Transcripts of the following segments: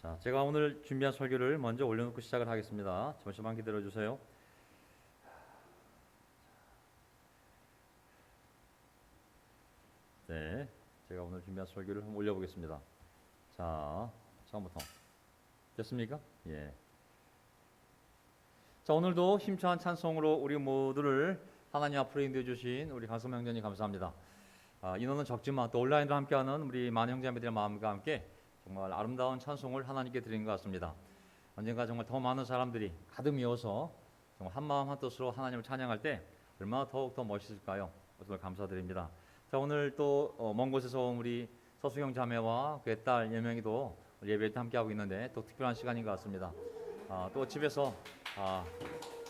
자, 제가 오늘 준비한 설교를 먼저 올려놓고 시작을 하겠습니다. 잠시만 기다려 주세요. 네, 제가 오늘 준비한 설교를 한번 올려보겠습니다. 자, 처음부터 됐습니까? 예. 자, 오늘도 힘찬 찬송으로 우리 모두를 하나님 앞으로 인도해 주신 우리 강성 형제님 감사합니다. 인원은 적지만 또 온라인으로 함께하는 우리 많은 형제님들의 마음과 함께 정말 아름다운 찬송을 하나님께 드린 것 같습니다. 언젠가 정말 더 많은 사람들이 가득 메워서 정말 한마음 한뜻으로 하나님을 찬양할 때 얼마나 더욱 더 멋있을까요? 정말 감사드립니다. 자, 오늘 또 먼 곳에서 온 우리 서수경 자매와 그의 딸 예명이도 예배에 함께하고 있는데 또 특별한 시간인 것 같습니다. 또 집에서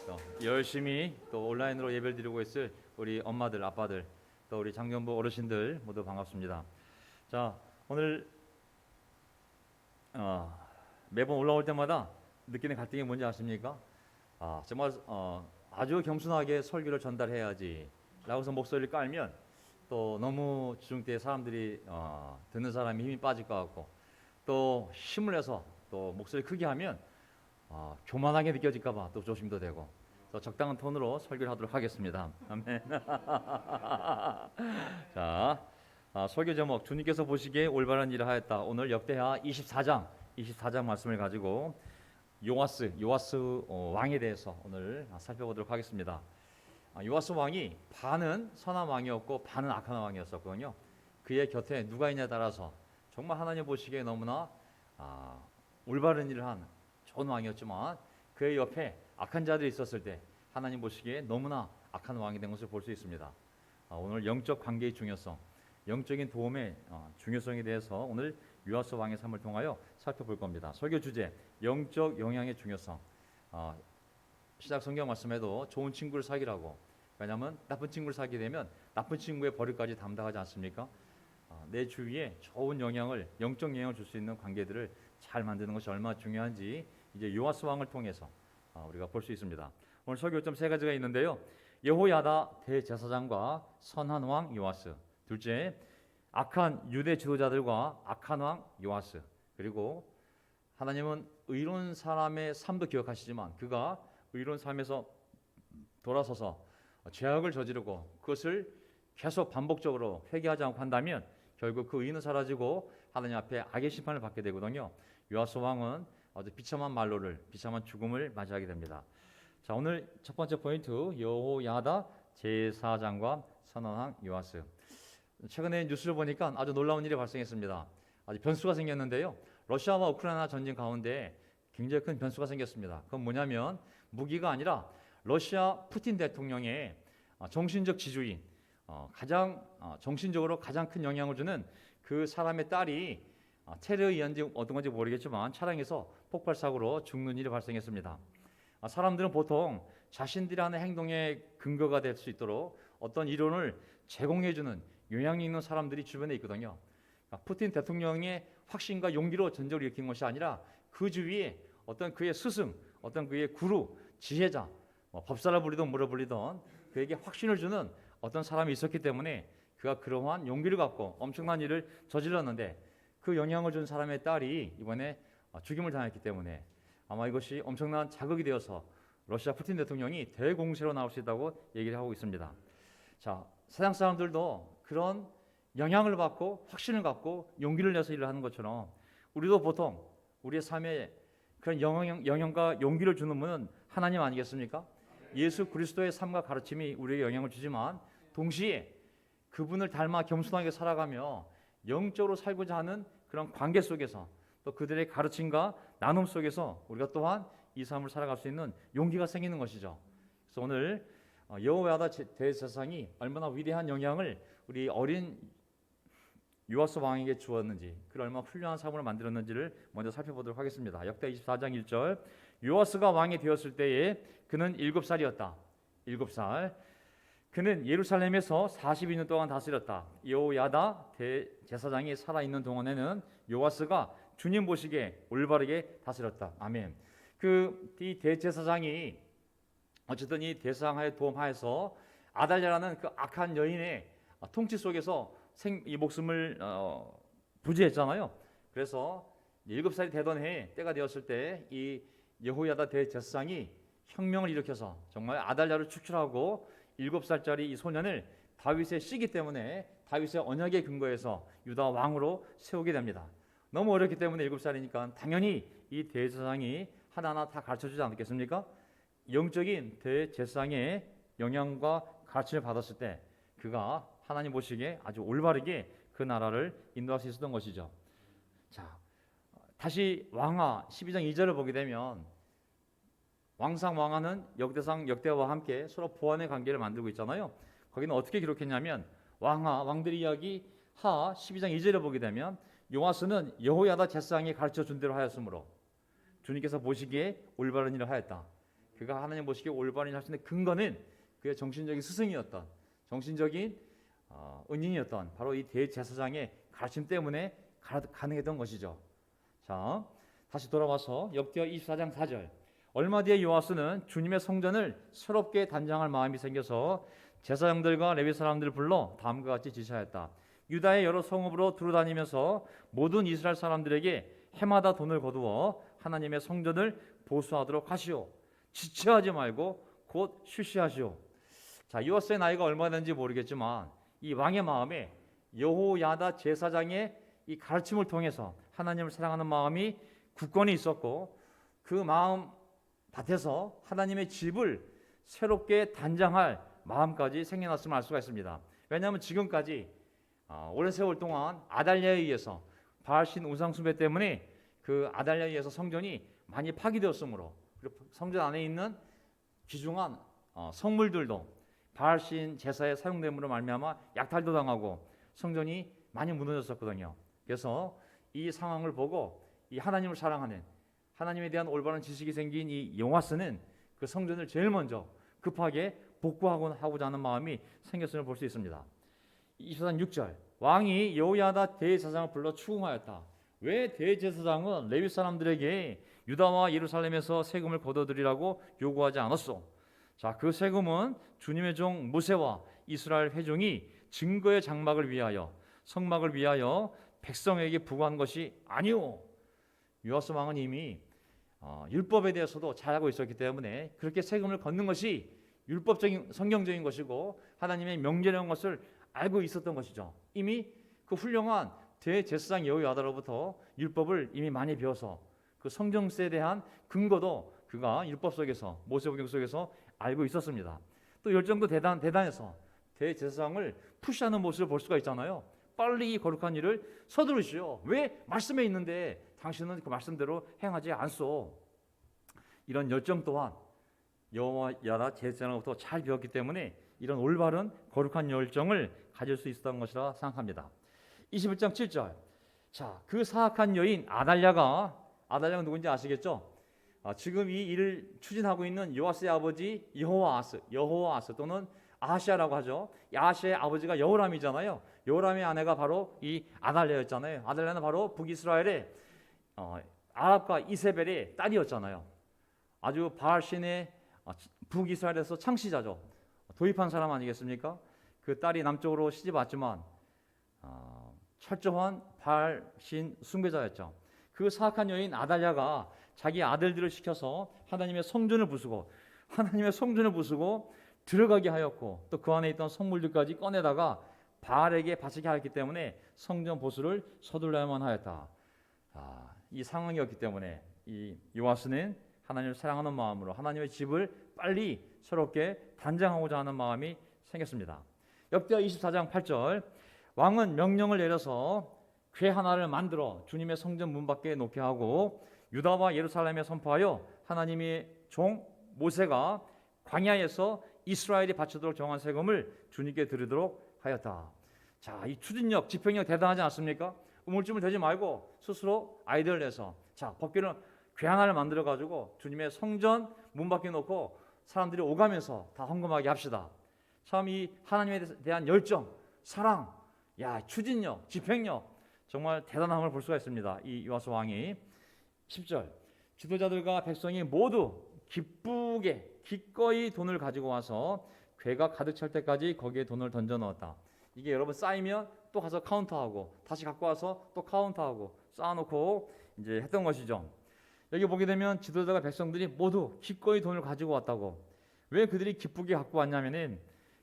또 열심히 또 온라인으로 예배를 드리고 있을 우리 엄마들, 아빠들, 또 우리 장년부 어르신들 모두 반갑습니다. 자, 오늘 매번 올라올 때마다 느끼는 갈등이 뭔지 아십니까? 정말 아주 겸손하게 설교를 전달해야지 라고 해서 목소리를 깔면 또 너무 주중때 사람들이 듣는 사람이 힘이 빠질 것 같고 또 힘을 내서 또 목소리 크게 하면 교만하게 느껴질까 봐 또 조심도 되고 그래서 적당한 톤으로 설교를 하도록 하겠습니다. 아멘. 자, 설교 제목 주님께서 보시기에 올바른 일을 하였다. 오늘 역대하 24장 말씀을 가지고 요아스 왕에 대해서 오늘 살펴보도록 하겠습니다. 요아스 왕이 반은 선한 왕이었고 반은 악한 왕이었었거든요. 그의 곁에 누가 있냐에 따라서 정말 하나님 보시기에 너무나 올바른 일을 한 좋은 왕이었지만 그의 옆에 악한 자들이 있었을 때 하나님 보시기에 너무나 악한 왕이 된 것을 볼 수 있습니다. 오늘 영적 관계의 중요성, 영적인 도움의 중요성에 대해서 오늘 요아스 왕의 삶을 통하여 살펴볼 겁니다. 설교 주제 영적 영향의 중요성. 시작 성경 말씀에도 좋은 친구를 사귀라고. 왜냐하면 나쁜 친구를 사귀게 되면 나쁜 친구의 버릇까지 담당하지 않습니까? 내 주위에 좋은 영향을, 영적 영향을 줄 수 있는 관계들을 잘 만드는 것이 얼마나 중요한지 이제 요아스 왕을 통해서 우리가 볼 수 있습니다. 오늘 설교점 세 가지가 있는데요. 여호야다 대제사장과 선한 왕 요아스. 둘째, 악한 유대 지도자들과 악한 왕 요아스. 그리고 하나님은 의로운 사람의 삶도 기억하시지만 그가 의로운 삶에서 돌아서서 죄악을 저지르고 그것을 계속 반복적으로 회개하지 않고 한다면 결국 그 의는 사라지고 하나님 앞에 악의 심판을 받게 되거든요. 요아스 왕은 아주 비참한 비참한 죽음을 맞이하게 됩니다. 자, 오늘 첫 번째 포인트 여호야다 제사장과 선한 왕 요아스. 최근에 뉴스를 보니까 아주 놀라운 일이 발생했습니다. 아주 변수가 생겼는데요. 러시아와 우크라이나 전쟁 가운데 굉장히 큰 변수가 생겼습니다. 그건 뭐냐면 무기가 아니라 러시아 푸틴 대통령의 정신적 지주인, 가장 정신적으로 가장 큰 영향을 주는 그 사람의 딸이 테러에 의한지 어떤 건지 모르겠지만 차량에서 폭발 사고로 죽는 일이 발생했습니다. 사람들은 보통 자신들이 하는 행동의 근거가 될 수 있도록 어떤 이론을 제공해주는 영향력 있는 사람들이 주변에 있거든요. 푸틴 대통령의 확신과 용기로 전쟁을 일으킨 것이 아니라 그 주위에 어떤 그의 스승, 어떤 그의 구루, 지혜자, 법사라 불리던 뭐라 불리던 그에게 확신을 주는 어떤 사람이 있었기 때문에 그가 그러한 용기를 갖고 엄청난 일을 저질렀는데 그 영향을 준 사람의 딸이 이번에 죽임을 당했기 때문에 아마 이것이 엄청난 자극이 되어서 러시아 푸틴 대통령이 대공세로 나올 수 있다고 얘기를 하고 있습니다. 자, 세상 사람들도 그런 영향을 받고 확신을 갖고 용기를 내서 일을 하는 것처럼 우리도 보통 우리의 삶에 그런 영향과 용기를 주는 분은 하나님 아니겠습니까? 예수 그리스도의 삶과 가르침이 우리에게 영향을 주지만 동시에 그분을 닮아 겸손하게 살아가며 영적으로 살고자 하는 그런 관계 속에서 또 그들의 가르침과 나눔 속에서 우리가 또한 이 삶을 살아갈 수 있는 용기가 생기는 것이죠. 그래서 오늘 여호야다 대제사장이 얼마나 위대한 영향을 우리 어린 요아스 왕에게 주었는지, 그 얼마나 훌륭한 삶을 만들었는지를 먼저 살펴보도록 하겠습니다. 역대 24장 1절. 요아스가 왕이 되었을 때에 그는 7살이었다. 7살. 그는 예루살렘에서 42년 동안 다스렸다. 여호야다 대제사장이 살아있는 동안에는 요아스가 주님 보시기에 올바르게 다스렸다. 아멘. 이 대제사장이 어쨌든 이 대제사장의 도움하에서 아달랴라는 그 악한 여인의 통치 속에서 이 목숨을 부지했잖아요. 그래서 7살이 되던 해 때가 되었을 때 이 여호야다 대제사장이 혁명을 일으켜서 정말 아달랴를 축출하고 7살짜리 이 소년을 다윗의 씨기 때문에 다윗의 언약에 근거해서 유다 왕으로 세우게 됩니다. 너무 어렸기 때문에 7살이니까 당연히 이 대제사장이 하나하나 다 가르쳐주지 않겠습니까? 영적인 대제사장의 영향과 가르침을 받았을 때 그가 하나님 보시기에 아주 올바르게 그 나라를 인도할 수 있었던 것이죠. 자, 다시 왕하 12장 2절을 보게 되면 왕상 왕하는 역대상 역대와 함께 서로 보완의 관계를 만들고 있잖아요. 거기는 어떻게 기록했냐면 왕하 왕들의 이야기 하 12장 2절을 보게 되면 요아스는 여호야다 제사장이 가르쳐 준 대로 하였으므로 주님께서 보시기에 올바른 일을 하였다. 그가 하나님 보시기에 올바른 일을 할 수 있는 근거는 그의 정신적인 스승이었던 정신적인 은인이었던 바로 이 대제사장의 가르침 때문에 가능했던 것이죠. 자, 다시 돌아와서 역대하 24장 4절. 얼마 뒤에 요아스는 주님의 성전을 새롭게 단장할 마음이 생겨서 제사장들과 레위 사람들을 불러 다음과 같이 지시하였다. 유다의 여러 성읍으로 두루다니면서 모든 이스라엘 사람들에게 해마다 돈을 거두어 하나님의 성전을 보수하도록 하시오. 지체하지 말고 곧 실시하시오. 자, 요아스의 나이가 얼마 되는지 모르겠지만 이 왕의 마음에 여호야다 제사장의 이 가르침을 통해서 하나님을 사랑하는 마음이 굳건히 있었고 그 마음 밭에서 하나님의 집을 새롭게 단장할 마음까지 생겨났음을 알 수가 있습니다. 왜냐하면 지금까지 오랜 세월 동안 아달랴에 의해서 바알신 우상 숭배 때문에 그 아달랴에 의해서 성전이 많이 파괴되었으므로 그리고 성전 안에 있는 귀중한 성물들도 바알신 제사에 사용됨으로 말미암아 약탈도 당하고 성전이 많이 무너졌었거든요. 그래서 이 상황을 보고 이 하나님을 사랑하는 하나님에 대한 올바른 지식이 생긴 이 요아스는 그 성전을 제일 먼저 급하게 복구하고자 하는 마음이 생겼음을 볼 수 있습니다. 24장 6절 왕이 여호야다 대제사장을 불러 추궁하였다. 왜 대제사장은 레위 사람들에게 유다와 예루살렘에서 세금을 거둬들이라고 요구하지 않았소? 자, 그 세금은 주님의 종 모세와 이스라엘 회중이 증거의 장막을 위하여 성막을 위하여 백성에게 부과한 것이 아니오. 요아스 왕은 이미 율법에 대해서도 잘 알고 있었기 때문에 그렇게 세금을 걷는 것이 율법적인 성경적인 것이고 하나님의 명제라는 것을 알고 있었던 것이죠. 이미 그 훌륭한 대제사장 여호야다로부터 율법을 이미 많이 배워서 그 성경세에 대한 근거도 그가 율법 속에서 모세오경 속에서 알고 있었습니다. 또 열정도 대단해서 대제사장을 푸시하는 모습을 볼 수가 있잖아요. 빨리 이 거룩한 일을 서두르시오. 왜 말씀에 있는데 당신은 그 말씀대로 행하지 않소? 이런 열정 또한 여호야다 제사장으로부터 잘 배웠기 때문에 이런 올바른 거룩한 열정을 가질 수 있었던 것이라 생각합니다. 21장 7절. 자, 그 사악한 여인 아달랴가 누군지 아시겠죠? 지금 이 일을 추진하고 있는 요아스의 아버지 여호아스 또는 아하시아라고 하죠. 아하시아의 아버지가 여호람이잖아요. 여호람의 아내가 바로 이 아달랴였잖아요. 아달랴는 바로 북이스라엘의 아합과 이세벨의 딸이었잖아요. 아주 바알신의 북이스라엘에서 창시자죠. 도입한 사람 아니겠습니까? 그 딸이 남쪽으로 시집 왔지만 철저한 바알신 숭배자였죠. 그 사악한 여인 아달랴가 자기 아들들을 시켜서 하나님의 성전을 부수고 들어가게 하였고 또 그 안에 있던 성물들까지 꺼내다가 바알에게 바치게 하였기 때문에 성전 보수를 서둘러야만 하였다. 이 상황이었기 때문에 이 요아스는 하나님을 사랑하는 마음으로 하나님의 집을 빨리 새롭게 단장하고자 하는 마음이 생겼습니다. 역대하 24장 8절 왕은 명령을 내려서 궤 하나를 만들어 주님의 성전 문 밖에 놓게 하고 유다와 예루살렘에 선포하여 하나님의 종 모세가 광야에서 이스라엘이 바치도록 정한 세금을 주님께 드리도록 하였다. 자, 이 추진력, 집행력 대단하지 않습니까? 우물쭈물 되지 말고 스스로 아이디어를 내서 법궤를 궤 하나를 만들어 가지고 주님의 성전 문 밖에 놓고 사람들이 오가면서 다 헌금하게 합시다. 참 이 하나님에 대한 열정, 사랑, 추진력, 집행력 정말 대단함을 볼 수가 있습니다. 이 요아스 왕이 10절 지도자들과 백성이 모두 기쁘게 기꺼이 돈을 가지고 와서 궤가 가득 찰 때까지 거기에 돈을 던져 넣었다. 이게 여러분 쌓이면 또 가서 카운터하고 다시 갖고 와서 또 카운터하고 쌓아놓고 이제 했던 것이죠. 여기 보게 되면 지도자가 백성들이 모두 기꺼이 돈을 가지고 왔다고. 왜 그들이 기쁘게 갖고 왔냐면은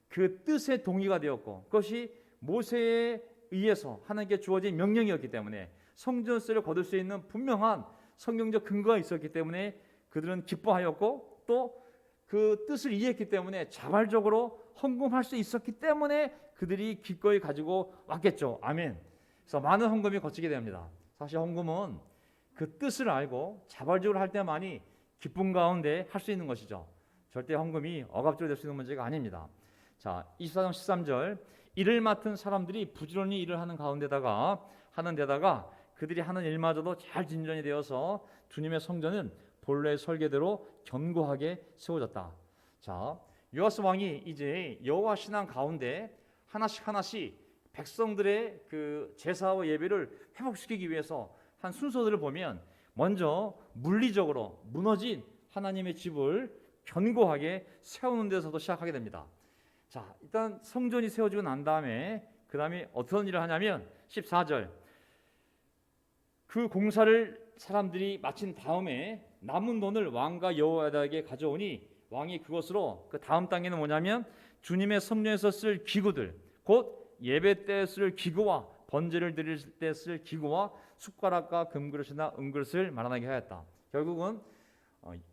그 뜻에 동의가 되었고 그것이 모세에 의해서 하나님께 주어진 명령이었기 때문에 성전세를 거둘 수 있는 분명한 성경적 근거가 있었기 때문에 그들은 기뻐하였고 또 그 뜻을 이해했기 때문에 자발적으로 헌금할 수 있었기 때문에 그들이 기꺼이 가지고 왔겠죠. 아멘. 그래서 많은 헌금이 거치게 됩니다. 사실 헌금은 그 뜻을 알고 자발적으로 할 때만이 기쁨 가운데 할 수 있는 것이죠. 절대 헌금이 억압적으로 될 수 있는 문제가 아닙니다. 자, 24장 13절 일을 맡은 사람들이 부지런히 일을 하는 가운데다가 그들이 하는 일마저도 잘 진전이 되어서 주님의 성전은 본래의 설계대로 견고하게 세워졌다. 자, 요아스 왕이 이제 여호와 신앙 가운데 하나씩 백성들의 그 제사와 예배를 회복시키기 위해서 한 순서들을 보면 먼저 물리적으로 무너진 하나님의 집을 견고하게 세우는 데서도 시작하게 됩니다. 자, 일단 성전이 세워지고 난 다음에 그 다음에 어떤 일을 하냐면 14절 그 공사를 사람들이 마친 다음에 남은 돈을 왕과 여호와에게 가져오니 왕이 그것으로 그 다음 단계는 뭐냐면 주님의 성전에서 쓸 기구들 곧 예배 때 쓸 기구와 번제를 드릴 때 쓸 기구와 숟가락과 금그릇이나 은그릇을 마련하게 하였다. 결국은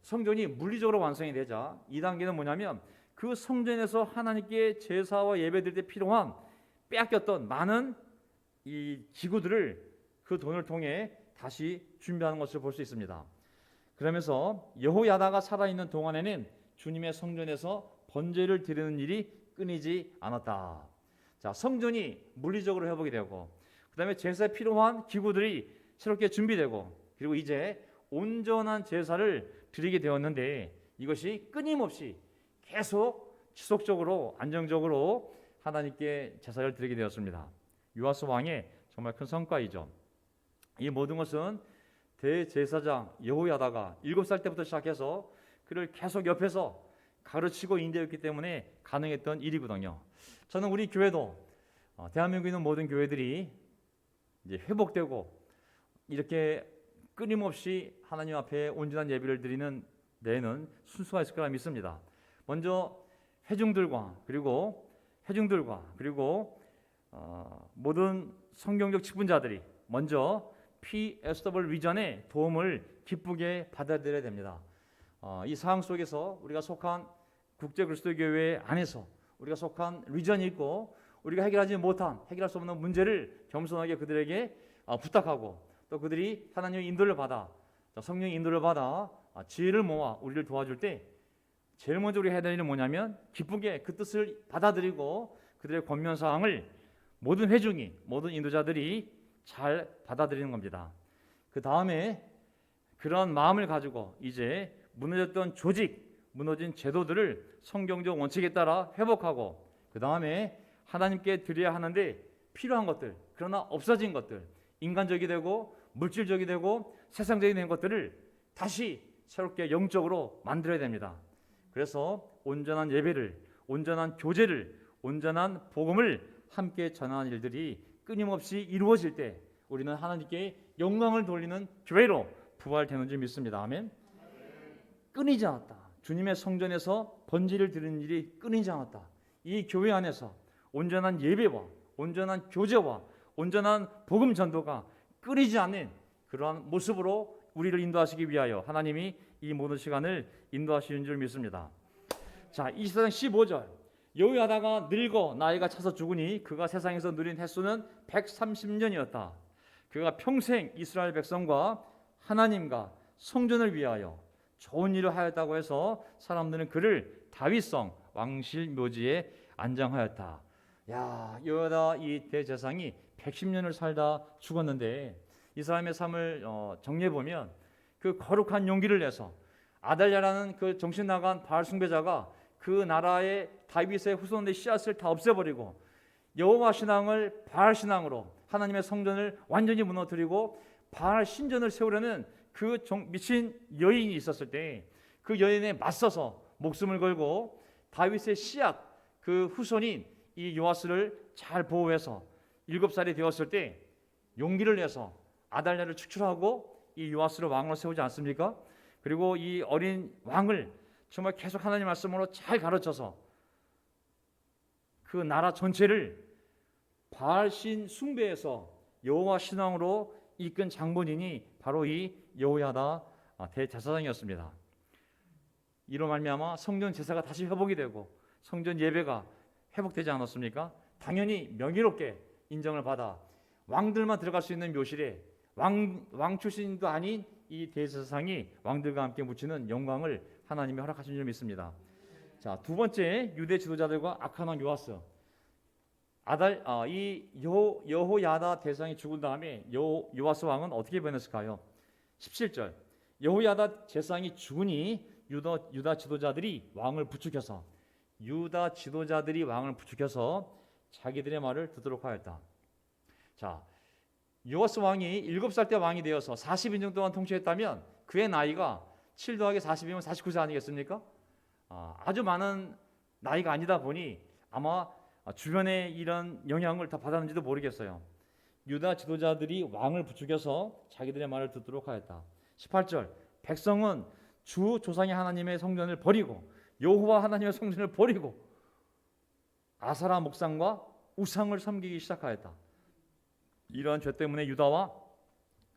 성전이 물리적으로 완성이 되자 이 단계는 뭐냐면 그 성전에서 하나님께 제사와 예배 드릴 때 필요한 빼앗겼던 많은 이 기구들을 그 돈을 통해 다시 준비하는 것을 볼 수 있습니다. 그러면서 여호야다가 살아있는 동안에는 주님의 성전에서 번제를 드리는 일이 끊이지 않았다. 자, 성전이 물리적으로 회복이 되고 그 다음에 제사에 필요한 기구들이 새롭게 준비되고 그리고 이제 온전한 제사를 드리게 되었는데 이것이 끊임없이 계속 지속적으로 안정적으로 하나님께 제사를 드리게 되었습니다. 요아스 왕의 정말 큰 성과이죠. 이 모든 것은 대제사장 여호야다가 7살 때부터 시작해서 그를 계속 옆에서 가르치고 인도했기 때문에 가능했던 일이거든요. 저는 우리 교회도 대한민국에 있는 모든 교회들이 이제 회복되고 이렇게 끊임없이 하나님 앞에 온전한 예배를 드리는 데에는 순서가 있을 거라 믿습니다. 먼저 회중들과 그리고 모든 성경적 직분자들이 먼저 PSW 위전의 도움을 기쁘게 받아들여야 됩니다. 이 상황 속에서 우리가 속한 국제 그리스도교회 안에서 우리가 속한 리전이 있고 우리가 해결할 수 없는 문제를 겸손하게 그들에게 부탁하고 또 그들이 하나님의 인도를 받아 성령의 인도를 받아 지혜를 모아 우리를 도와줄 때 제일 먼저 우리가 해야 될 일은 뭐냐면 기쁘게 그 뜻을 받아들이고 그들의 권면사항을 모든 회중이 모든 인도자들이 잘 받아들이는 겁니다. 그 다음에 그런 마음을 가지고 이제 무너졌던 조직, 무너진 제도들을 성경적 원칙에 따라 회복하고 그 다음에 하나님께 드려야 하는데 필요한 것들 그러나 없어진 것들 인간적이 되고 물질적이 되고 세상적이 된 것들을 다시 새롭게 영적으로 만들어야 됩니다. 그래서 온전한 예배를 온전한 교제를 온전한 복음을 함께 전하는 일들이 끊임없이 이루어질 때 우리는 하나님께 영광을 돌리는 교회로 부활되는 줄 믿습니다. 아멘. 끊이지 않았다. 주님의 성전에서 번제를 드리는 일이 끊이지 않았다. 이 교회 안에서 온전한 예배와 온전한 교제와 온전한 복음 전도가 끊이지 않는 그러한 모습으로 우리를 인도하시기 위하여 하나님이 이 모든 시간을 인도하시는 줄 믿습니다. 자, 24장 15절 여호야다가 늙어 나이가 차서 죽으니 그가 세상에서 누린 횟수는 130년이었다. 그가 평생 이스라엘 백성과 하나님과 성전을 위하여 좋은 일을 하였다고 해서 사람들은 그를 다윗성 왕실 묘지에 안장하였다. 야, 여호야다 이 대제사장이 110년을 살다 죽었는데 이 사람의 삶을 정리해 보면 그 거룩한 용기를 내서 아달랴라는 그 정신 나간 바알 숭배자가 그 나라의 다윗의 후손의 씨앗을 다 없애버리고 여호와 신앙을 바알 신앙으로 하나님의 성전을 완전히 무너뜨리고 바알 신전을 세우려는 그 미친 여인이 있었을 때 그 여인에 맞서서 목숨을 걸고 다윗의 씨앗 그 후손인 이 요아스를 잘 보호해서 7살이 되었을 때 용기를 내서 아달랴를 축출하고 이 요아스를 왕으로 세우지 않습니까? 그리고 이 어린 왕을 정말 계속 하나님 말씀으로 잘 가르쳐서 그 나라 전체를 바알신 숭배에서 여호와 신앙으로 이끈 장본인이 바로 이 여호야다 대제사장이었습니다. 이로 말미암아 성전 제사가 다시 회복이 되고 성전 예배가 회복되지 않았습니까? 당연히 명예롭게 인정을 받아 왕들만 들어갈 수 있는 묘실에 왕 출신도 아닌 이 대제사장이 왕들과 함께 묻히는 영광을 하나님이 허락하신 줄 믿습니다. 자, 두 번째 유대 지도자들과 악한 왕 요아스. 여호야다 대제사장이 죽은 다음에 요아스 왕은 어떻게 변했을까요? 17절. 여호야다 제사장이 죽으니 유다 지도자들이 왕을 부추겨서 자기들의 말을 듣도록 하였다. 자, 요아스 왕이 7살 때 왕이 되어서 40인 동안 통치했다면 그의 나이가 7 더하기 40이면 49세 아니겠습니까? 아주 많은 나이가 아니다 보니 아마 주변에 이런 영향을 다 받았는지도 모르겠어요. 유다 지도자들이 왕을 부추겨서 자기들의 말을 듣도록 하였다. 18절. 백성은 주 조상의 하나님의 성전을 버리고 여호와 하나님의 성전을 버리고 아사라 목상과 우상을 섬기기 시작하였다. 이러한 죄 때문에 유다와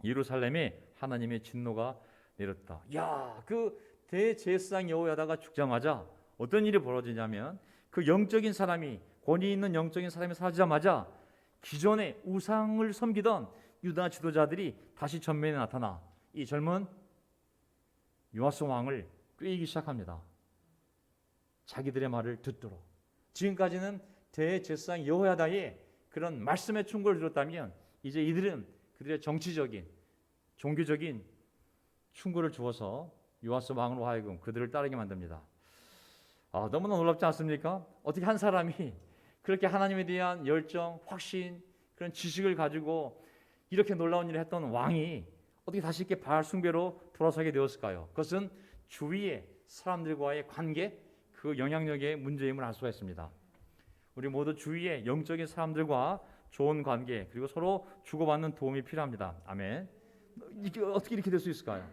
예루살렘에 하나님의 진노가 내렸다. 야, 그 대제사장 여호야다가 죽자마자 어떤 일이 벌어지냐면 그 영적인 사람이 권위 있는 영적인 사람이 사라지자마자 기존에 우상을 섬기던 유다 지도자들이 다시 전면에 나타나 이 젊은 요아스 왕을 꾀이기 시작합니다. 자기들의 말을 듣도록. 지금까지는 대제사장 여호야다의 그런 말씀의 충고를 들었다면 이제 이들은 그들의 정치적인 종교적인 충고를 주어서 요아스 왕으로 하여금 그들을 따르게 만듭니다. 너무나 놀랍지 않습니까? 어떻게 한 사람이 그렇게 하나님에 대한 열정, 확신, 그런 지식을 가지고 이렇게 놀라운 일을 했던 왕이 어떻게 다시 이렇게 바알 숭배로 돌아서게 되었을까요? 그것은 주위의 사람들과의 관계, 그 영향력의 문제임을 알 수가 있습니다. 우리 모두 주위의 영적인 사람들과 좋은 관계, 그리고 서로 주고받는 도움이 필요합니다. 아멘. 이게 어떻게 이렇게 될 수 있을까요?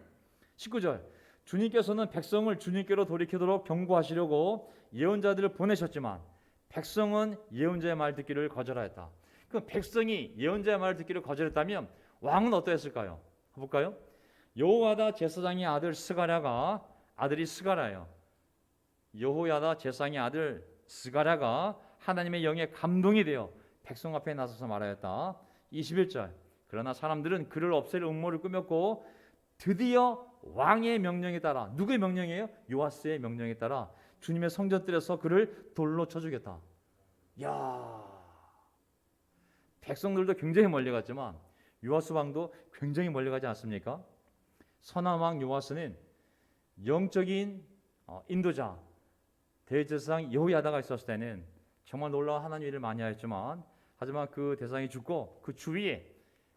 19절. 주님께서는 백성을 주님께로 돌이키도록 경고하시려고 예언자들을 보내셨지만 백성은 예언자의 말 듣기를 거절하였다. 그럼 백성이 예언자의 말을 듣기를 거절했다면 왕은 어떠했을까요? 볼까요? 여호야다 제사장의 아들 스가랴가 아들이 스가랴예요. 여호야다 제사장의 아들 스가랴가 하나님의 영에 감동이 되어 백성 앞에 나서서 말하였다. 21절. 그러나 사람들은 그를 없앨 음모를 꾸몄고 드디어 왕의 명령에 따라, 누구의 명령이에요? 요아스의 명령에 따라 주님의 성전뜰에서 그를 돌로 쳐주겠다. 야, 백성들도 굉장히 멀리 갔지만 요아스 왕도 굉장히 멀리 가지 않습니까? 선한 왕 요아스는 영적인 인도자 대제사장 여호야다가 있었을 때는 정말 놀라운 하나님 일을 많이 하였지만, 하지만 그 대상이 죽고 그 주위에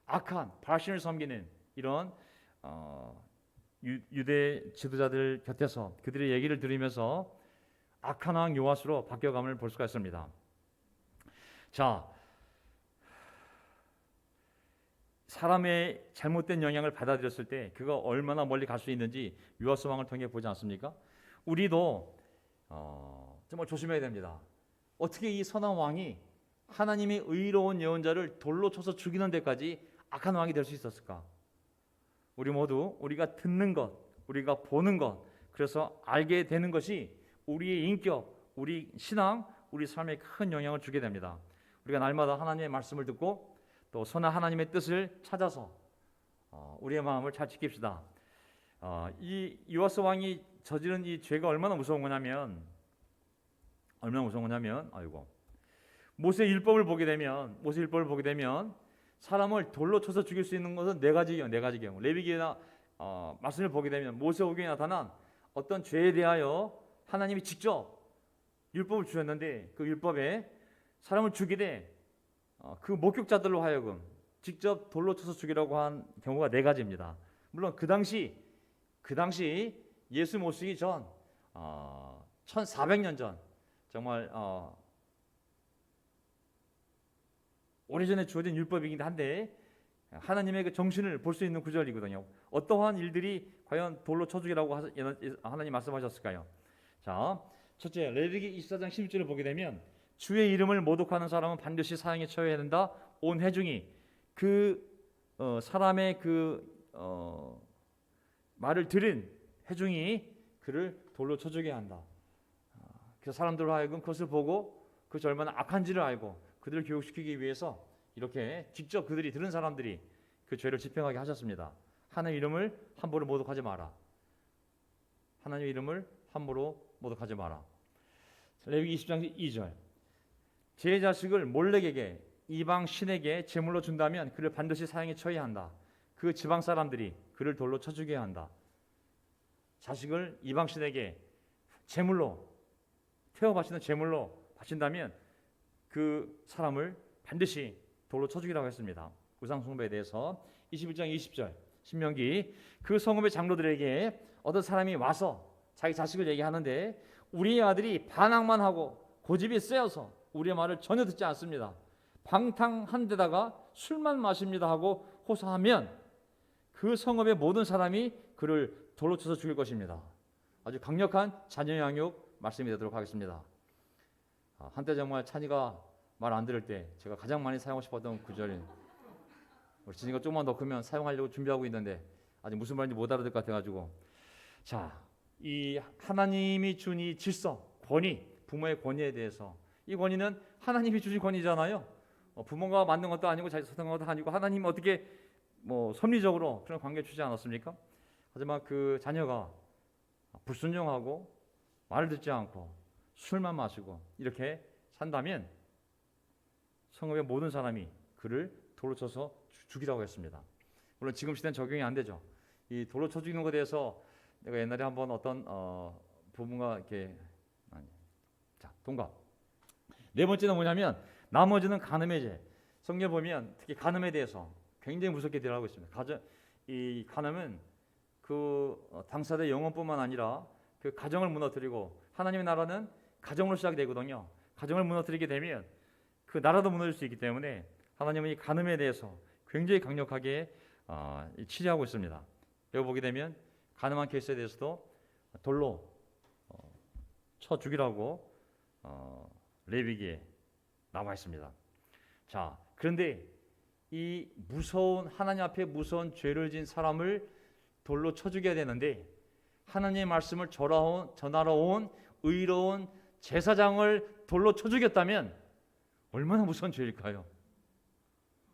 악한 바알신을 섬기는 이런 유대 지도자들 곁에서 그들의 얘기를 들으면서 악한 왕 요아스로 바뀌어감을 볼 수가 있습니다. 자, 사람의 잘못된 영향을 받아들였을 때 그가 얼마나 멀리 갈 수 있는지 요아스 왕을 통해 보지 않습니까? 우리도 정말 조심해야 됩니다. 어떻게 이 선한 왕이 하나님의 의로운 예언자를 돌로 쳐서 죽이는 데까지 악한 왕이 될 수 있었을까? 우리 모두 우리가 듣는 것, 우리가 보는 것, 그래서 알게 되는 것이 우리의 인격, 우리 신앙, 우리 삶에 큰 영향을 주게 됩니다. 우리가 날마다 하나님의 말씀을 듣고 또 선한 하나님의 뜻을 찾아서 우리의 마음을 잘 지킵시다. 이 요아스 왕이 저지른 이 죄가 얼마나 무서운 거냐면, 모세 율법을 보게 되면 사람을 돌로 쳐서 죽일 수 있는 것은 네 가지 경우. 레위기나 말씀을 보게 되면 모세오경에 나타난 어떤 죄에 대하여 하나님이 직접 율법을 주셨는데 그 율법에 사람을 죽이되 그 목격자들로 하여금 직접 돌로 쳐서 죽이라고 한 경우가 네 가지입니다. 물론 그 당시 예수 모시기 전 1400년 전 정말 오래전에 주어진 율법이긴 한데 하나님의 그 정신을 볼 수 있는 구절이거든요. 어떠한 일들이 과연 돌로 쳐 죽이라고 하나님 말씀하셨을까요? 자, 첫째, 레위기 24장 16절을 보게 되면 주의 이름을 모독하는 사람은 반드시 사형에 처해야 된다. 온 회중이 그 사람의 말을 들은 회중이 그를 돌로 쳐 죽여야 한다. 그래서 사람들로 하여금 그것을 보고 그것이 얼마나 악한지를 알고 그들을 교육시키기 위해서 이렇게 직접 그들이 들은 사람들이 그 죄를 집행하게 하셨습니다. 하나님의 이름을 함부로 모독하지 마라. 하나님의 이름을 함부로 모독하지 마라. 레위기 20장 2절. 제 자식을 몰렉에게 이방 신에게 제물로 준다면 그를 반드시 사형에 처해야 한다. 그 지방 사람들이 그를 돌로 쳐 죽여야 한다. 자식을 이방 신에게 제물로 태워 바치는 제물로 바친다면 그 사람을 반드시 돌로 쳐 죽이라고 했습니다. 우상 숭배에 대해서 21장 20절 신명기 그 성읍의 장로들에게 어떤 사람이 와서 자기 자식을 얘기하는데 우리의 아들이 반항만 하고 고집이 세어서 우리의 말을 전혀 듣지 않습니다. 방탕한 데다가 술만 마십니다 하고 호소하면 그 성읍의 모든 사람이 그를 돌로 쳐서 죽일 것입니다. 아주 강력한 자녀 양육 말씀이 되도록 하겠습니다. 한때 정말 찬이가 말 안 들을 때 제가 가장 많이 사용하고 싶었던 구절인 우리 진이가 조금만 더 크면 사용하려고 준비하고 있는데 아직 무슨 말인지 못 알아들 것 같아가지고 자, 이 하나님이 준 이 질서, 권위, 부모의 권위에 대해서 이 권위는 하나님이 주신 권위잖아요. 부모가 만든 것도 아니고 자기 선택한 것도 아니고 하나님이 어떻게 섭리적으로 그런 관계를 주지 않았습니까? 하지만 그 자녀가 불순종하고 말을 듣지 않고 술만 마시고 이렇게 산다면 성읍의 모든 사람이 그를 돌로 쳐서 죽이라고 했습니다. 물론 지금 시대는 적용이 안 되죠. 이 돌로 쳐 죽이는 것에 대해서 내가 옛날에 한번 어떤 부부가 이렇게 동갑. 네 번째는 뭐냐면 나머지는 간음의 죄. 성경 보면 특히 간음에 대해서 굉장히 무섭게 대하고 있습니다. 이 간음은 그 당사자의 영혼뿐만 아니라 그 가정을 무너뜨리고 하나님의 나라는 가정으로 시작되거든요. 가정을 무너뜨리게 되면 그 나라도 무너질 수 있기 때문에 하나님은 이 간음에 대해서 굉장히 강력하게 치료하고 있습니다. 여기 보게 되면 간음한 케이스에 대해서도 돌로 쳐 죽이라고 레위기에 나와 있습니다. 자, 그런데 이 무서운 하나님 앞에 무서운 죄를 지은 사람을 돌로 쳐 죽여야 되는데 하나님의 말씀을 전하러 온 의로운 제사장을 돌로 쳐 죽였다면 얼마나 무서운 죄일까요?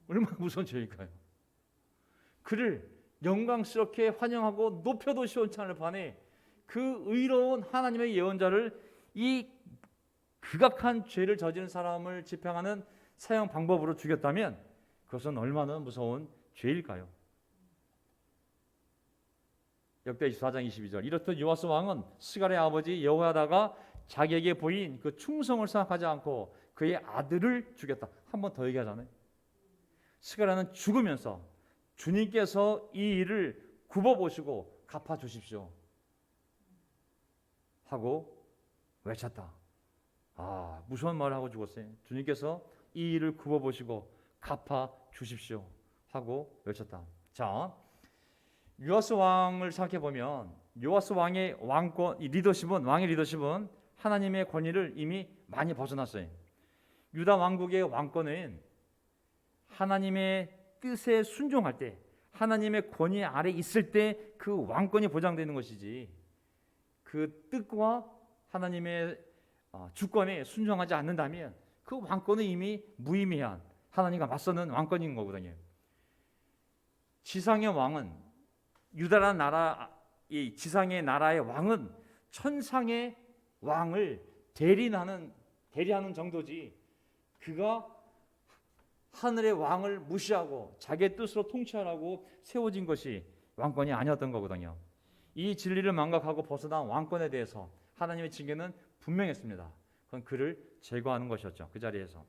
얼마나 무서운 죄일까요? 그를 영광스럽게 환영하고 높여도 시원찮을 판에 그 의로운 하나님의 예언자를 이 극악한 죄를 저지른 사람을 집행하는 사형 방법으로 죽였다면 그것은 얼마나 무서운 죄일까요? 역대 24장 22절 이렇듯 요아스 왕은 스갈의 아버지 여호야다가 자기에게 보인 그 충성을 생각하지 않고 그의 아들을 죽였다. 한 번 더 얘기하잖아요. 스갈은 죽으면서 주님께서 이 일을 굽어보시고 갚아주십시오 하고 외쳤다. 무서운 말을 하고 죽었어요. 주님께서 이 일을 굽어보시고 갚아주십시오 하고 외쳤다. 자, 요아스 왕을 생각해 보면 요아스 왕의 왕의 리더십은 하나님의 권위를 이미 많이 벗어났어요. 유다 왕국의 왕권은 하나님의 뜻에 순종할 때 하나님의 권위 아래 있을 때 그 왕권이 보장되는 것이지 그 뜻과 하나님의 주권에 순종하지 않는다면 그 왕권은 이미 무의미한 하나님과 맞서는 왕권인 거거든요. 지상의 왕은 유다라는 나라 이 지상의 나라의 왕은 천상의 왕을 대리하는 정도지 그가 하늘의 왕을 무시하고 자기의 뜻으로 통치하라고 세워진 것이 왕권이 아니었던 거거든요. 이 진리를 망각하고 벗어난 왕권에 대해서 하나님의 징계는 분명했습니다. 그건 그를 제거하는 것이었죠. 그 자리에서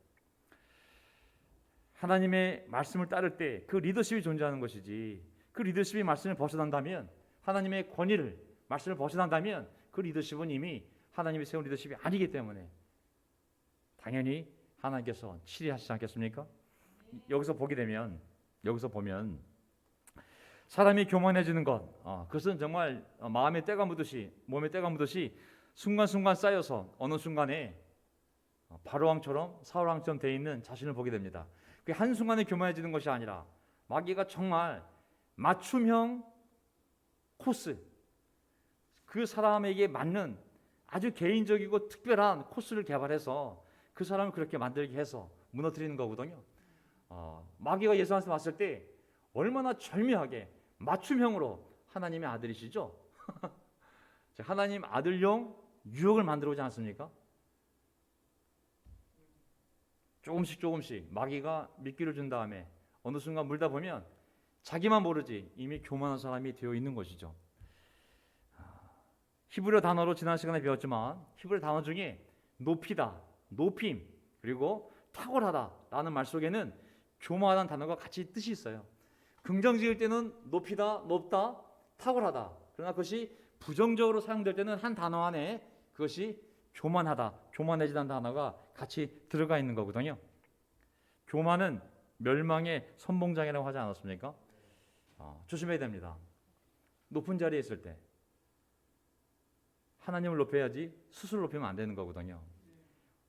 하나님의 말씀을 따를 때 그 리더십이 존재하는 것이지 그 리더십이 말씀을 벗어난다면 하나님의 권위를 말씀을 벗어난다면 그 리더십은 이미 하나님이 세운 리더십이 아니기 때문에 당연히 하나님께서 치리하시지 않겠습니까? 여기서 보게 되면 여기서 보면 사람이 교만해지는 것, 그것은 정말 마음에 때가 묻듯이, 몸에 때가 묻듯이 순간순간 쌓여서 어느 순간에 바로왕처럼 사울왕처럼 되어 있는 자신을 보게 됩니다. 그게 한순간에 교만해지는 것이 아니라 마귀가 정말 맞춤형 코스, 그 사람에게 맞는 아주 개인적이고 특별한 코스를 개발해서 그 사람을 그렇게 만들게 해서 무너뜨리는 거거든요. 마귀가 예수한테 왔을 때 얼마나 절묘하게 맞춤형으로 하나님의 아들이시죠. 하나님 아들용 유혹을 만들어 오지 않습니까? 조금씩 마귀가 미끼를 준 다음에 어느 순간 물다 보면 자기만 모르지 이미 교만한 사람이 되어 있는 것이죠. 히브리어 단어로 지난 시간에 배웠지만 히브리어 단어 중에 높이다, 높임, 그리고 탁월하다 라는 말 속에는 교만하다는 단어가 같이 뜻이 있어요. 긍정지을 때는 높이다, 높다, 탁월하다. 그러나 그것이 부정적으로 사용될 때는 한 단어 안에 그것이 교만하다, 교만해지다는 단어가 같이 들어가 있는 거거든요. 교만은 멸망의 선봉장이라고 하지 않았습니까? 조심해야 됩니다. 높은 자리에 있을 때 하나님을 높여야지 스스로 높이면 안 되는 거거든요.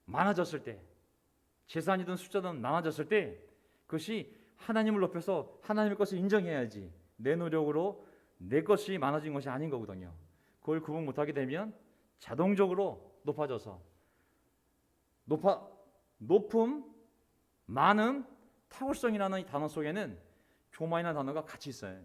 많아졌을 때, 재산이든 숫자든 많아졌을 때 그것이 하나님을 높여서 하나님의 것을 인정해야지 내 노력으로 내 것이 많아진 것이 아닌 거거든요. 그걸 구분 못하게 되면 자동적으로 높아져서 높음, 많음, 탁월성이라는 단어 속에는 교만이라는 단어가 같이 있어요.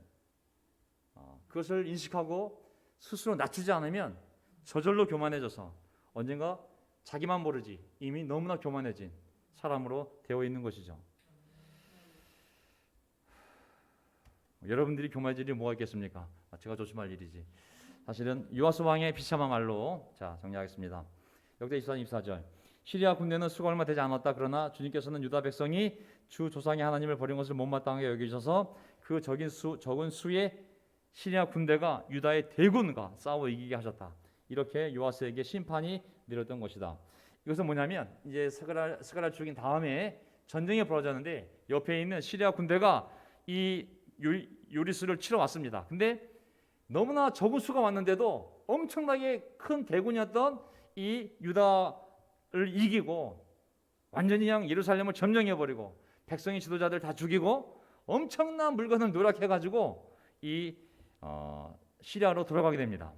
그것을 인식하고 스스로 낮추지 않으면 저절로 교만해져서 언젠가 자기만 모르지 이미 너무나 교만해진 사람으로 되어 있는 것이죠. 여러분들이 교만해질 일이 뭐가 있겠습니까? 제가 조심할 일이지. 사실은 요아스 왕의 비참한 말로 정리하겠습니다. 역대 24장 24절. 시리아 군대는 수가 얼마 되지 않았다. 그러나 주님께서는 유다 백성이 주 조상의 하나님을 버린 것을 못마땅하게 여기셔서 그 적은 수의 시리아 군대가 유다의 대군과 싸워 이기게 하셨다. 이렇게 요아스에게 심판이 내렸던 것이다. 이것은 뭐냐면 이제 스가랴를 죽인 다음에 전쟁이 벌어졌는데 옆에 있는 시리아 군대가 이 요리스를 치러 왔습니다. 근데 너무나 적은 수가 왔는데도 엄청나게 큰 대군이었던 이 유다를 이기고 완전히 그냥 예루살렘을 점령해버리고 백성의 지도자들 다 죽이고 엄청난 물건을 노력해가지고 이 시리아로 돌아가게 됩니다.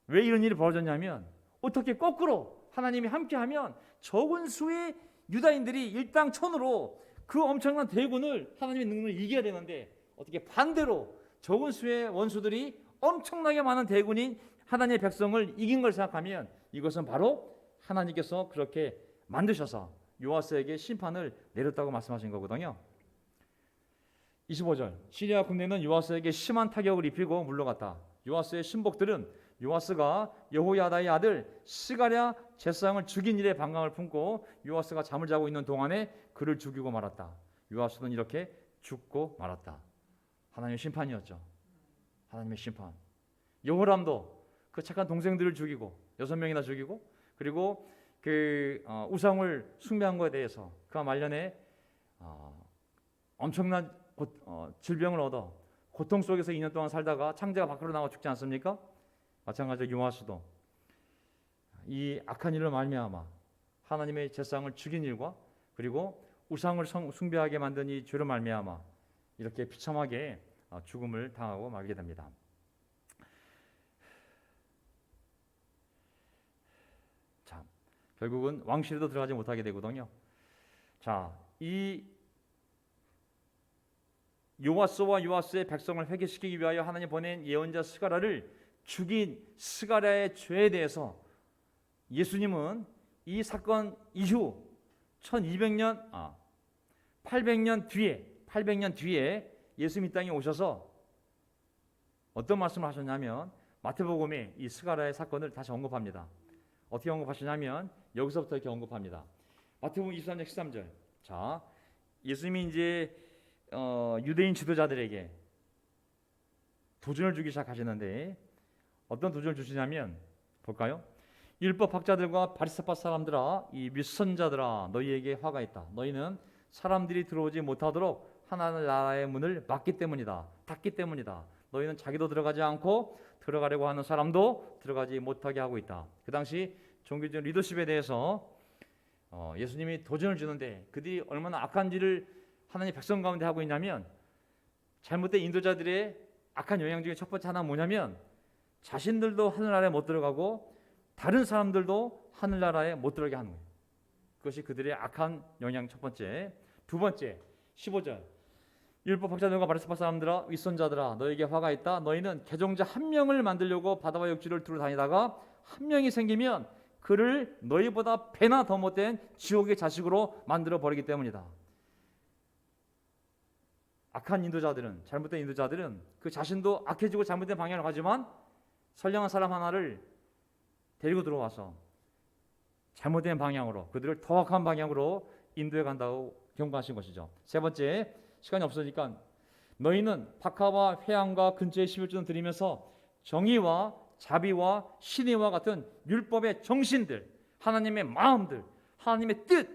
왜 이런 일이 벌어졌냐면 어떻게 거꾸로 하나님이 함께하면 적은 수의 유다인들이 일당천으로 그 엄청난 대군을 하나님의 능력을 이겨야 되는데 어떻게 반대로 적은 수의 원수들이 엄청나게 많은 대군인 하나님의 백성을 이긴 걸 생각하면 이것은 바로 하나님께서 그렇게 만드셔서 요아스에게 심판을 내렸다고 말씀하신 거거든요. 25절. 시리아 군대는 요아스에게 심한 타격을 입히고 물러갔다. 요아스의 신복들은 요아스가 여호야다의 아들 스가랴 제사장을 죽인 일에 반감을 품고 요아스가 잠을 자고 있는 동안에 그를 죽이고 말았다. 요아스는 이렇게 죽고 말았다. 하나님의 심판이었죠. 하나님의 심판. 여호람도 그 착한 동생들을 죽이고 6명이나 죽이고 그리고 그 우상을 숭배한 것에 대해서 그와 말년에 엄청난 질병을 얻어 고통 속에서 2년 동안 살다가 창자가 밖으로 나와 죽지 않습니까? 마찬가지로 요아스도 이 악한 일을 말미암아 하나님의 제사장을 죽인 일과 그리고 우상을 숭배하게 만든 이 죄로 말미암아 이렇게 비참하게 죽음을 당하고 말게 됩니다. 자, 결국은 왕실에도 들어가지 못하게 되거든요. 자, 이 요아스와 요아스의 백성을 회개시키기 위하여 하나님 보낸 예언자 스가랴를 죽인 스가랴의 죄에 대해서 예수님은 이 사건 이후 800년 뒤에 예수님 이 땅에 오셔서 어떤 말씀을 하셨냐면 마태복음에 이 스가랴의 사건을 다시 언급합니다. 어떻게 언급하시냐면 여기서부터 이렇게 언급합니다. 마태복음 23장 13절. 자, 예수님이 이제 유대인 지도자들에게 도전을 주기 시작하시는데 어떤 도전을 주시냐면 볼까요? 율법학자들과 바리새파 사람들아 이 윗선자들아 너희에게 화가 있다. 너희는 사람들이 들어오지 못하도록 하나님 나라의 문을 막기 때문이다. 닫기 때문이다. 너희는 자기도 들어가지 않고 들어가려고 하는 사람도 들어가지 못하게 하고 있다. 그 당시 종교적 리더십에 대해서 예수님이 도전을 주는데 그들이 얼마나 악한지를 하나님 백성 가운데 하고 있냐면, 잘못된 인도자들의 악한 영향 중에 첫 번째 하나는 뭐냐면, 자신들도 하늘나라에 못 들어가고 다른 사람들도 하늘나라에 못 들어가게 하는 거예요. 그것이 그들의 악한 영향 첫 번째. 두 번째 15절, 율법 학자들과 바리새파 사람들아, 윗선자들아, 너에게 화가 있다. 너희는 개종자 한 명을 만들려고 바다와 육지를 두루 다니다가 한 명이 생기면 그를 너희보다 배나 더 못된 지옥의 자식으로 만들어 버리기 때문이다. 악한 인도자들은, 잘못된 인도자들은 그 자신도 악해지고 잘못된 방향으로 가지만 선량한 사람 하나를 데리고 들어와서 잘못된 방향으로, 그들을 더 악한 방향으로 인도해 간다고 경고하신 것이죠. 세 번째, 시간이 없으니까, 너희는 박하와 회양과 근처의 11조는 드리면서 정의와 자비와 신의와 같은 율법의 정신들, 하나님의 마음들, 하나님의 뜻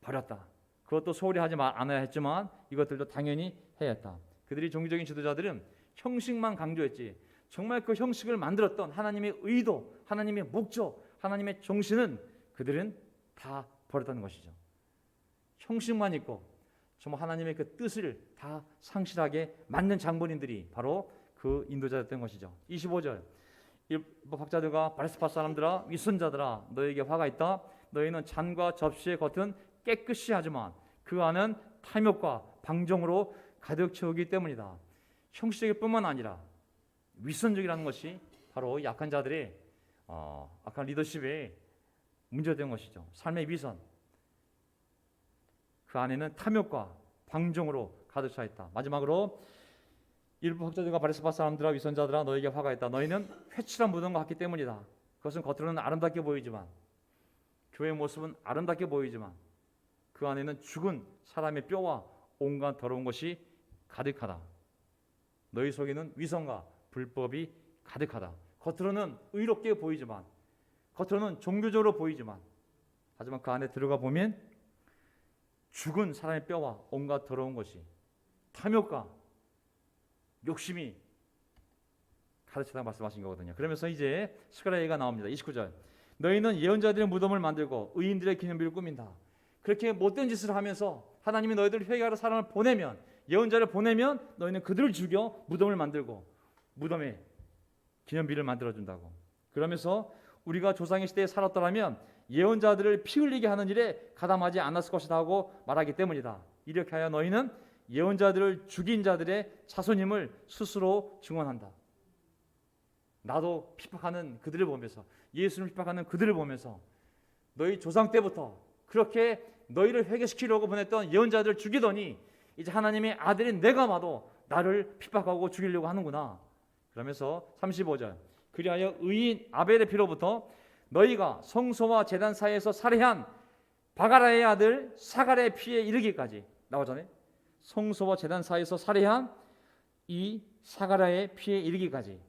버렸다. 그것도 소홀히 하지 않아야 했지만 이것들도 당연히 해야 했다. 그들이 종교적인 지도자들은 형식만 강조했지, 정말 그 형식을 만들었던 하나님의 의도, 하나님의 목적, 하나님의 정신은 그들은 다 버렸다는 것이죠. 형식만 있고 정말 하나님의 그 뜻을 다 상실하게 만든 장본인들이 바로 그 인도자였던 것이죠. 25절, 율법 학자들과 바리새파 사람들아, 윗선자들아, 너에게 화가 있다. 너희는 잔과 접시의 겉은 깨끗이 하지만 그 안은 탐욕과 방종으로 가득 채우기 때문이다. 형식적일 뿐만 아니라 윗선적이라는 것이 바로 약한 자들의 악한 리더십의 문제된 것이죠. 삶의 위선, 그 안에는 탐욕과 방종으로 가득 차 있다. 마지막으로, 율법 학자들과 바리새파 사람들아, 위선자들아, 너에게 화가 있다. 너희는 회칠한 무덤과 같기 때문이다. 그것은 겉으로는 아름답게 보이지만, 교회의 모습은 아름답게 보이지만 그 안에는 죽은 사람의 뼈와 온갖 더러운 것이 가득하다. 너희 속에는 위선과 불법이 가득하다. 겉으로는 의롭게 보이지만, 겉으로는 종교적으로 보이지만, 하지만 그 안에 들어가 보면 죽은 사람의 뼈와 온갖 더러운 것이, 탐욕과 욕심이 가득 차다고 말씀하신 거거든요. 그러면서 이제 스가랴가 나옵니다. 29절, 너희는 예언자들의 무덤을 만들고 의인들의 기념비를 꾸민다. 그렇게 못된 짓을 하면서 하나님이 너희들 회개하러 사람을 보내면, 예언자를 보내면 너희는 그들을 죽여 무덤을 만들고 무덤에 기념비를 만들어준다고. 그러면서 우리가 조상의 시대에 살았더라면 예언자들을 피 흘리게 하는 일에 가담하지 않았을 것이다 하고 말하기 때문이다. 이렇게 하여 너희는 예언자들을 죽인 자들의 자손임을 스스로 증언한다. 나도 핍박하는 그들을 보면서, 예수님을 핍박하는 그들을 보면서, 너희 조상 때부터 그렇게 너희를 회개시키려고 보냈던 예언자들을 죽이더니 이제 하나님의 아들인 내가 봐도 나를 핍박하고 죽이려고 하는구나. 그러면서 35절, 그리하여 의인 아벨의 피로부터 너희가 성소와 제단 사이에서 살해한 바가라의 아들 사갈의 피에 이르기까지 나오잖아요. 성소와 제단 사이에서 살해한 이 사가랴의 피에 이르기까지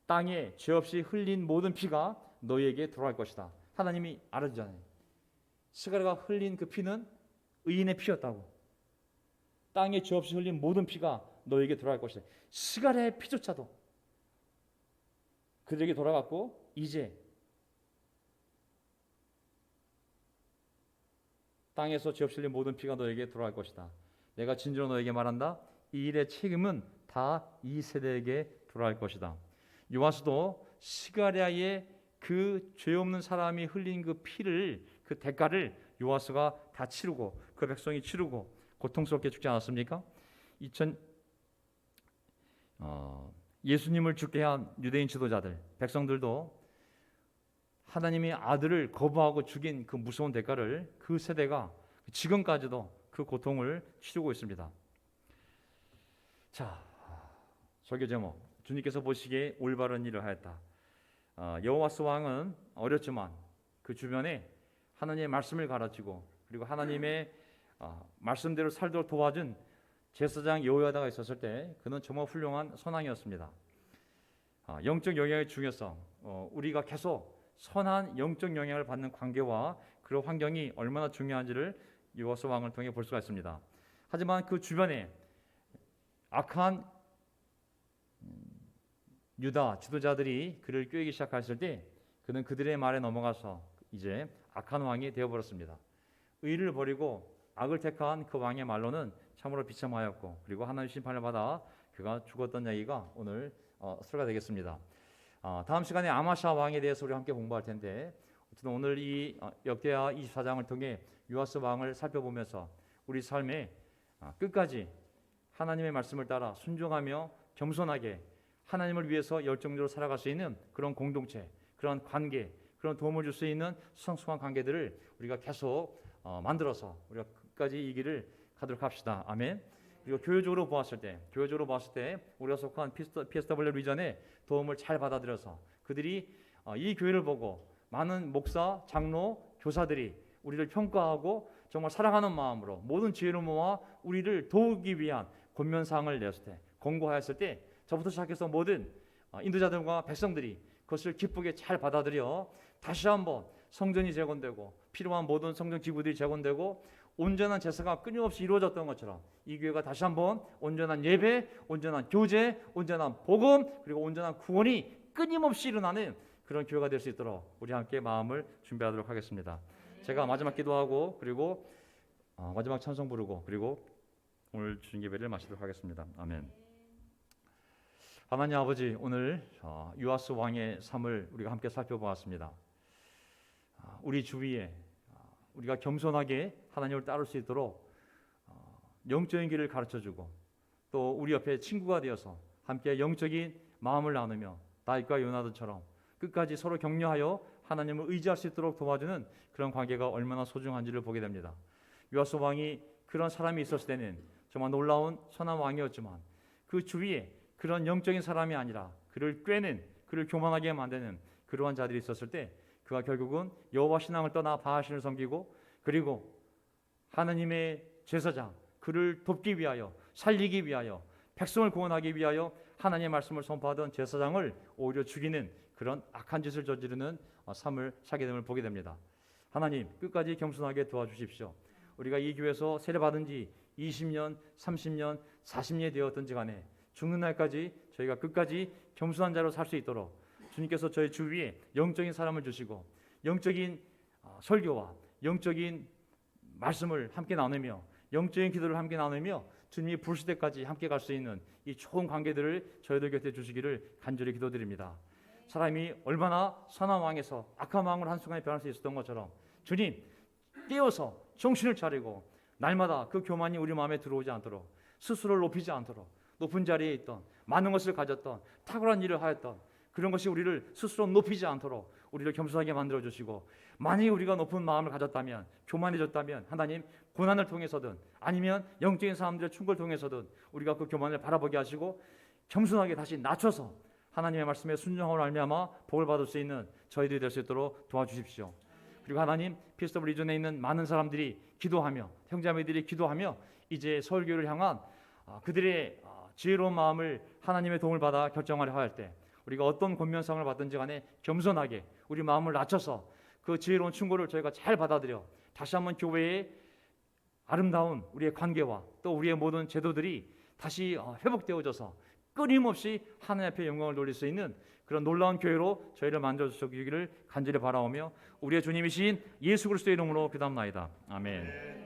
땅에 죄 없이 흘린 모든 피가 너희에게 돌아갈 것이다. 하나님이 알아주잖아요. 스가랴가 흘린 그 피는 의인의 피였다고. 땅에 죄 없이 흘린 모든 피가 너희에게 돌아갈 것이다. 스가랴의 피조차도 그들에게 돌아갔고, 이제 땅에서 죄 없이 흘린 모든 피가 너희에게 돌아갈 것이다. 내가 진정으로 너에게 말한다. 이 일의 책임은 다 이 세대에게 돌아갈 것이다. 요아스도 스가랴의 그 죄 없는 사람이 흘린 그 피를, 그 대가를 요아스가 다 치르고 그 백성이 치르고 고통스럽게 죽지 않았습니까? 예수님을 죽게 한 유대인 지도자들, 백성들도 하나님의 아들을 거부하고 죽인 그 무서운 대가를 그 세대가 지금까지도 그 고통을 치르고 있습니다. 자, 설교 제목, 주님께서 보시기에 올바른 일을 하였다. 여호와스 왕은 어렸지만 그 주변에 하나님의 말씀을 가르치고 그리고 하나님의 말씀대로 살도록 도와준 제사장 여호야다가 있었을 때 그는 정말 훌륭한 선왕이었습니다. 영적 영향의 중요성, 우리가 계속 선한 영적 영향을 받는 관계와 그런 환경이 얼마나 중요한지를 여호와스 왕을 통해 볼 수가 있습니다. 하지만 그 주변에 악한 유다 지도자들이 그를 꾀기 시작했을 때 그는 그들의 말에 넘어가서 이제 악한 왕이 되어버렸습니다. 의를 버리고 악을 택한 그 왕의 말로는 참으로 비참하였고 그리고 하나님 심판을 받아 그가 죽었던 얘기가 오늘 설교가 되겠습니다. 다음 시간에 아마샤 왕에 대해서 우리 함께 공부할 텐데 어쨌든 오늘 이 역대하 24장을 통해 요아스 왕을 살펴보면서 우리 삶에 끝까지 하나님의 말씀을 따라 순종하며 겸손하게 하나님을 위해서 열정적으로 살아갈 수 있는 그런 공동체, 그런 관계, 그런 도움을 줄 수 있는 성숙한 관계들을 우리가 계속 만들어서 우리가 끝까지 이 길을 가도록 합시다. 아멘. 그리고 교회적으로 보았을 때 우리가 속한 PSW 리전의 도움을 잘 받아들여서 그들이 이 교회를 보고 많은 목사, 장로, 교사들이 우리를 평가하고 정말 사랑하는 마음으로 모든 지혜를 모아 우리를 도우기 위한 권면사항을 냈을 때, 권고하였을 때 저부터 시작해서 모든 인도자들과 백성들이 그것을 기쁘게 잘 받아들여 다시 한번 성전이 재건되고 필요한 모든 성전 기구들이 재건되고 온전한 제사가 끊임없이 이루어졌던 것처럼 이 교회가 다시 한번 온전한 예배, 온전한 교제, 온전한 복음 그리고 온전한 구원이 끊임없이 일어나는 그런 교회가 될 수 있도록 우리 함께 마음을 준비하도록 하겠습니다. 제가 마지막 기도하고 그리고 마지막 찬송 부르고 그리고 오늘 주님 예배를 마치도록 하겠습니다. 아멘. 하나님 아버지, 오늘 요아스 왕의 삶을 우리가 함께 살펴보았습니다. 우리 주위에 우리가 겸손하게 하나님을 따를 수 있도록 영적인 길을 가르쳐주고 또 우리 옆에 친구가 되어서 함께 영적인 마음을 나누며 다윗과 요나단처럼 끝까지 서로 격려하여 하나님을 의지할 수 있도록 도와주는 그런 관계가 얼마나 소중한지를 보게 됩니다. 요아스 왕이 그런 사람이 있었을 때는 정말 놀라운 선한 왕이었지만 그 주위에 그런 영적인 사람이 아니라 그를 꾀는, 그를 교만하게 만드는 그러한 자들이 있었을 때 그가 결국은 여호와 신앙을 떠나 바알신을 섬기고 그리고 하나님의 제사장 그를 돕기 위하여 살리기 위하여 백성을 구원하기 위하여 하나님의 말씀을 선포하던 제사장을 오히려 죽이는 그런 악한 짓을 저지르는 삶을 사게 됨을 보게 됩니다. 하나님 끝까지 겸손하게 도와주십시오. 우리가 이 교회에서 세례받은 지 20년, 30년, 40년이 되었든지 간에 죽는 날까지 저희가 끝까지 겸손한 자로 살 수 있도록 주님께서 저희 주위에 영적인 사람을 주시고 영적인 설교와 영적인 말씀을 함께 나누며 영적인 기도를 함께 나누며 주님이 부르실 때까지 함께 갈 수 있는 이 좋은 관계들을 저희들 곁에 주시기를 간절히 기도드립니다. 사람이 얼마나 선한 왕에서 악한 왕으로 한순간에 변할 수 있었던 것처럼 주님 깨어서 정신을 차리고 날마다 그 교만이 우리 마음에 들어오지 않도록 스스로를 높이지 않도록 높은 자리에 있던 많은 것을 가졌던 탁월한 일을 하였던 그런 것이 우리를 스스로 높이지 않도록 우리를 겸손하게 만들어주시고 만약에 우리가 높은 마음을 가졌다면 교만해졌다면 하나님 고난을 통해서든 아니면 영적인 사람들의 충고를 통해서든 우리가 그 교만을 바라보게 하시고 겸손하게 다시 낮춰서 하나님의 말씀에 순종함으로 말미암아 복을 받을 수 있는 저희들이 될 수 있도록 도와주십시오. 그리고 하나님 PSW 리전에 있는 많은 사람들이 기도하며 형제자매들이 기도하며 이제 서울교회를 향한 그들의 지혜로운 마음을 하나님의 도움을 받아 결정하려 할 때 우리가 어떤 권면상을 받든지 간에 겸손하게 우리 마음을 낮춰서 그 지혜로운 충고를 저희가 잘 받아들여 다시 한번 교회의 아름다운 우리의 관계와 또 우리의 모든 제도들이 다시 회복되어져서 끊임없이 하나님 앞에 영광을 돌릴 수 있는 그런 놀라운 교회로 저희를 만들어주시기를 간절히 바라오며 우리의 주님이신 예수 그리스도의 이름으로 기도합나이다. 아멘.